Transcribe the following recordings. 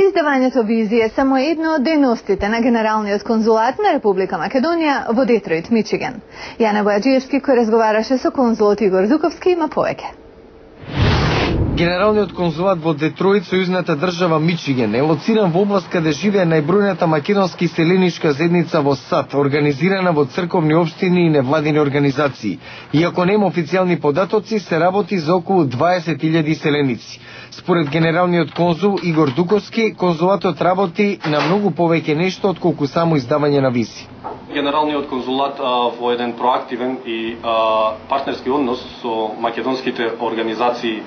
Издавањето Визија е само едно од дејностите на Генералниот конзулат на Република Македонија во Детройт, Мичиген. Јана Бојаджиевски, кој разговараше со конзулот Игор Дуковски, има повеќе. Генералниот конзулат во Детройт, сојузната држава Мичиген, е лоциран во област каде живее најбројната македонски селеничка заедница во САД, организирана во црковни општини и невладини организации. Иако нема официјални податоци, се работи за околу 20.000 селеници. Според генералниот конзул Игор Дуковски, конзулатот работи на многу повеќе нешто отколку само издавање на визи. Генералниот конзулат во еден проактивен и партнерски однос со македонските организации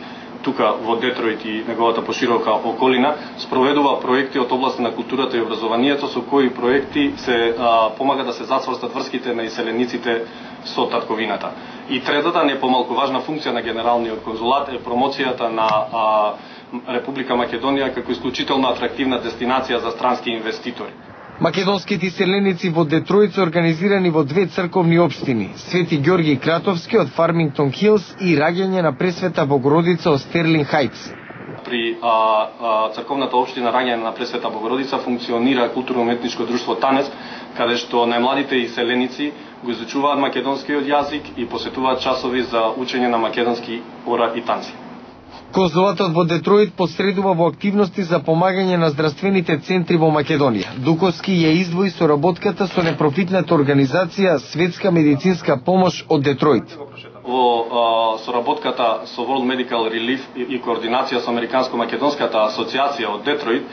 тука во Детройт и неговата поширока околина спроведува проекти од област на културата и образованието, со кои проекти се помага да се зацврстат врските на иселениците со татковината. И третата, не помалку важна функција на Генералниот конзулат е промоцијата на Република Македонија како исклучително атрактивна дестинација за странски инвеститори. Македонските селеници во Детройт се организирани во две црковни општини: Свети Ѓорги Кратовски од Фармингтон Хилс и Раѓање на Пресвета Богородица од Стерлинг Хајтс. При црковната општина Раѓање на Пресвета Богородица функционира културно-уметничко друштво Танес, каде што најмладите иселеници го изучуваат македонскиот јазик и посетуваат часови за учење на македонски ора и танци. Конзулатот во Детройт посредува во активности за помагање на здравствените центри во Македонија. Дуковски ја издвои соработката со непрофитната организација Светска медицинска помош од Детройт. Во соработката со World Medical Relief и координација со Американско-македонската асоциација од Детройт,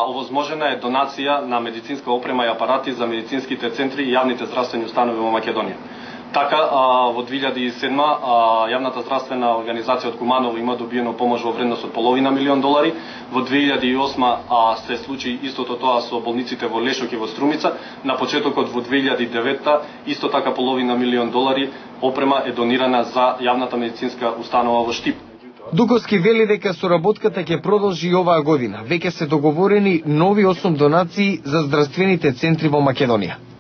овозможена е донација на медицинска опрема и апарати за медицинските центри и јавните здравствени установи во Македонија. Така, во 2007 јавната здравствена организација од Куманово има добиено помош во вредност од $500,000. Во 2008 се случи истото тоа со болниците во Лешок и во Струмица. На почетокот во 2009 исто така $500,000 опрема е донирана за јавната медицинска установа во Штип. Дуковски вели дека соработката ќе продолжи и оваа година. Веќе се договорени нови 8 донации за здравствените центри во Македонија.